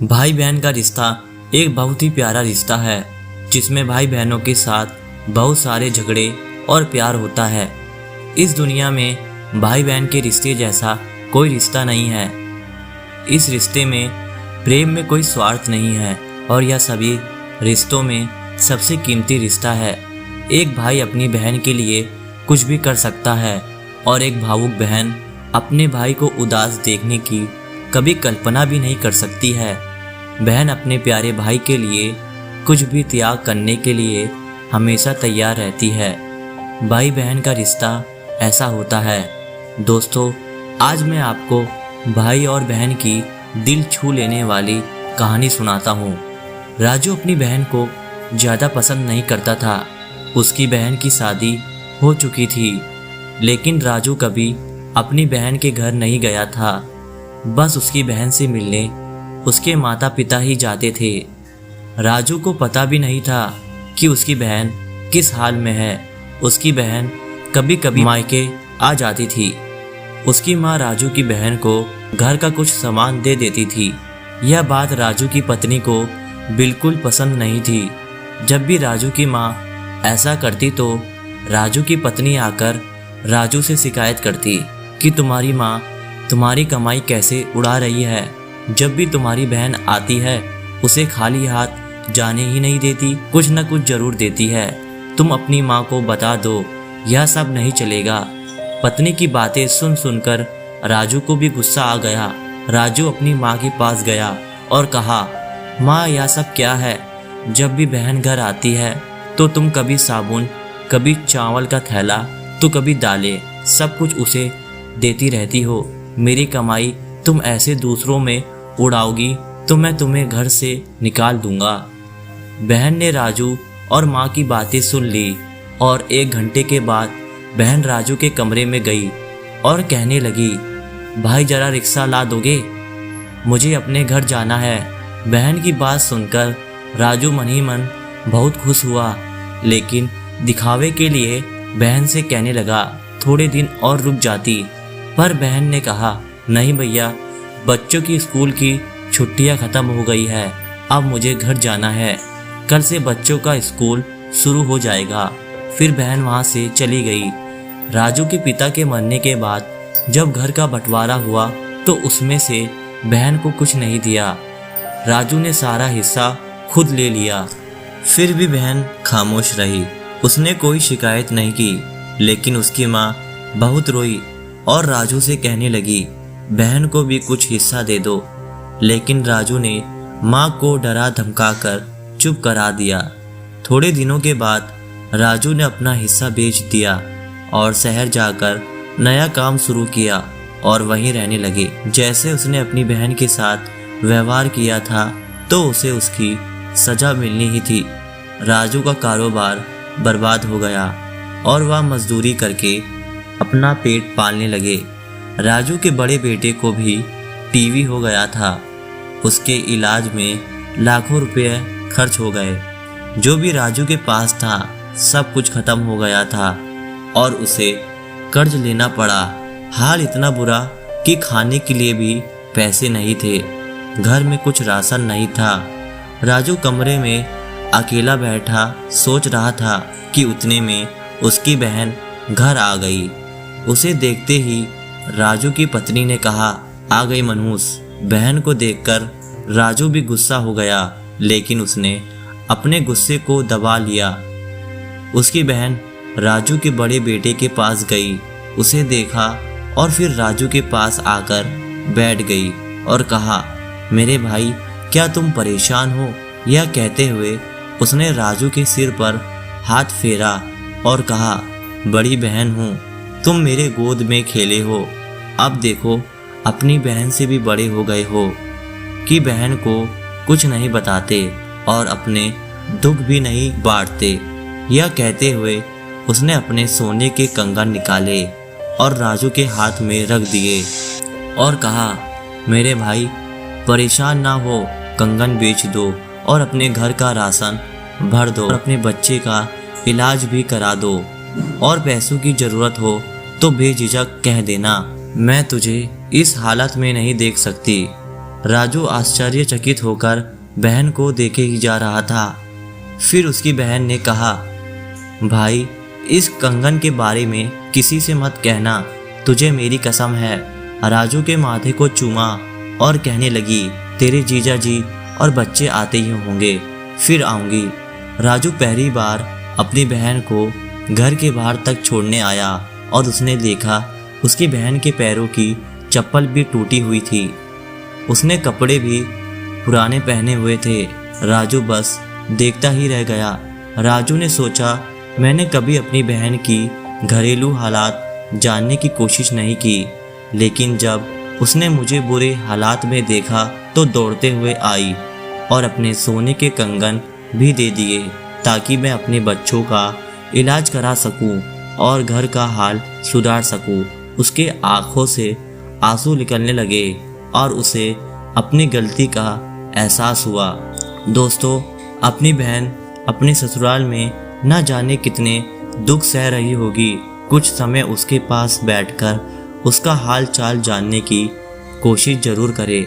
भाई बहन का रिश्ता एक बहुत ही प्यारा रिश्ता है, जिसमें भाई बहनों के साथ बहुत सारे झगड़े और प्यार होता है। इस दुनिया में भाई बहन के रिश्ते जैसा कोई रिश्ता नहीं है। इस रिश्ते में प्रेम में कोई स्वार्थ नहीं है और यह सभी रिश्तों में सबसे कीमती रिश्ता है। एक भाई अपनी बहन के लिए कुछ भी कर सकता है और एक भावुक बहन अपने भाई को उदास देखने की कभी कल्पना भी नहीं कर सकती है। बहन अपने प्यारे भाई के लिए कुछ भी त्याग करने के लिए हमेशा तैयार रहती है। भाई बहन का रिश्ता ऐसा होता है। दोस्तों, आज मैं आपको भाई और बहन की दिल छू लेने वाली कहानी सुनाता हूँ। राजू अपनी बहन को ज़्यादा पसंद नहीं करता था। उसकी बहन की शादी हो चुकी थी, लेकिन राजू कभी अपनी बहन के घर नहीं गया था। बस उसकी बहन से मिलने उसके माता पिता ही जाते थे। राजू को पता भी नहीं था कि उसकी बहन किस हाल में है। उसकी बहन कभी कभी मायके आ जाती थी। उसकी माँ राजू की बहन को घर का कुछ सामान दे देती थी। यह बात राजू की पत्नी को बिल्कुल पसंद नहीं थी। जब भी राजू की माँ ऐसा करती तो राजू की पत्नी आकर राजू से शिकायत करती कि तुम्हारी माँ तुम्हारी कमाई कैसे उड़ा रही है। जब भी तुम्हारी बहन आती है उसे खाली हाथ जाने ही नहीं देती, कुछ न कुछ जरूर देती है। तुम अपनी माँ को बता दो, यह सब नहीं चलेगा। पत्नी की बातें सुन सुनकर राजू को भी गुस्सा आ गया। राजू अपनी माँ के पास गया और कहा, माँ यह सब क्या है? जब भी बहन घर आती है तो तुम कभी साबुन, कभी चावल का थैला तो कभी दालें, सब कुछ उसे देती रहती हो। मेरी कमाई तुम ऐसे दूसरों में उड़ाओगी तो मैं तुम्हें घर से निकाल दूंगा। बहन ने राजू और माँ की बातें सुन ली और 1 घंटे के बाद बहन राजू के कमरे में गई और कहने लगी, भाई जरा रिक्शा ला दोगे? मुझे अपने घर जाना है। बहन की बात सुनकर राजू मन ही मन बहुत खुश हुआ, लेकिन दिखावे के लिए बहन से कहने लगा, थोड़े दिन और रुक जाती। पर बहन ने कहा, नहीं भैया, बच्चों की स्कूल की छुट्टियां खत्म हो गई है, अब मुझे घर जाना है। कल से बच्चों का स्कूल शुरू हो जाएगा। फिर बहन वहां से चली गई। राजू के पिता के मरने के बाद जब घर का बंटवारा हुआ तो उसमें से बहन को कुछ नहीं दिया। राजू ने सारा हिस्सा खुद ले लिया। फिर भी बहन खामोश रही। उसने कोई शिकायत नहीं की, लेकिन उसकी माँ बहुत रोई और राजू से कहने लगी, बहन को भी कुछ हिस्सा दे दो। लेकिन राजू ने माँ को डरा धमका कर चुप करा दिया। थोड़े दिनों के बाद राजू ने अपना हिस्सा बेच दिया और शहर जाकर नया काम शुरू किया और वहीं रहने लगे। जैसे उसने अपनी बहन के साथ व्यवहार किया था तो उसे उसकी सजा मिलनी ही थी। राजू का कारोबार बर्बाद हो गया और वह मजदूरी करके अपना पेट पालने लगे। राजू के बड़े बेटे को भी टीबी हो गया था। उसके इलाज में लाखों रुपए खर्च हो गए। जो भी राजू के पास था सब कुछ खत्म हो गया था और उसे कर्ज लेना पड़ा। हाल इतना बुरा कि खाने के लिए भी पैसे नहीं थे। घर में कुछ राशन नहीं था। राजू कमरे में अकेला बैठा सोच रहा था कि उतने में उसकी बहन घर आ गई। उसे देखते ही राजू की पत्नी ने कहा, आ गई मनहूस। बहन को देखकर राजू भी गुस्सा हो गया, लेकिन उसने अपने गुस्से को दबा लिया। उसकी बहन राजू के बड़े बेटे के पास गई, उसे देखा और फिर राजू के पास आकर बैठ गई और कहा, मेरे भाई क्या तुम परेशान हो? यह कहते हुए उसने राजू के सिर पर हाथ फेरा और कहा, बड़ी बहन हूँ, तुम मेरे गोद में खेले हो, अब देखो अपनी बहन से भी बड़े हो गए हो कि बहन को कुछ नहीं बताते और अपने दुख भी नहीं बांटते। यह कहते हुए उसने अपने सोने के कंगन निकाले और राजू के हाथ में रख दिए और कहा, मेरे भाई परेशान ना हो, कंगन बेच दो और अपने घर का राशन भर दो और अपने बच्चे का इलाज भी करा दो और पैसों की ज़रूरत हो तो बेझिझक कह देना। मैं तुझे इस हालत में नहीं देख सकती। राजू आश्चर्यचकित होकर बहन को देखे ही जा रहा था। फिर उसकी बहन ने कहा, भाई इस कंगन के बारे में किसी से मत कहना, तुझे मेरी कसम है। राजू के माथे को चूमा और कहने लगी, तेरे जीजा जी और बच्चे आते ही होंगे, फिर आऊँगी। राजू पहली बार अपनी बहन को घर के बाहर तक छोड़ने आया और उसने देखा उसकी बहन के पैरों की चप्पल भी टूटी हुई थी। उसने कपड़े भी पुराने पहने हुए थे। राजू बस देखता ही रह गया। राजू ने सोचा, मैंने कभी अपनी बहन की घरेलू हालात जानने की कोशिश नहीं की, लेकिन जब उसने मुझे बुरे हालात में देखा तो दौड़ते हुए आई और अपने सोने के कंगन भी दे दिए ताकि मैं अपने बच्चों का इलाज करा सकूं और घर का हाल सुधार सकूं। उसके आंखों से आंसू निकलने लगे और उसे अपनी गलती का एहसास हुआ। दोस्तों, अपनी बहन अपने ससुराल में न जाने कितने दुख सह रही होगी। कुछ समय उसके पास बैठकर उसका हाल चाल जानने की कोशिश जरूर करें।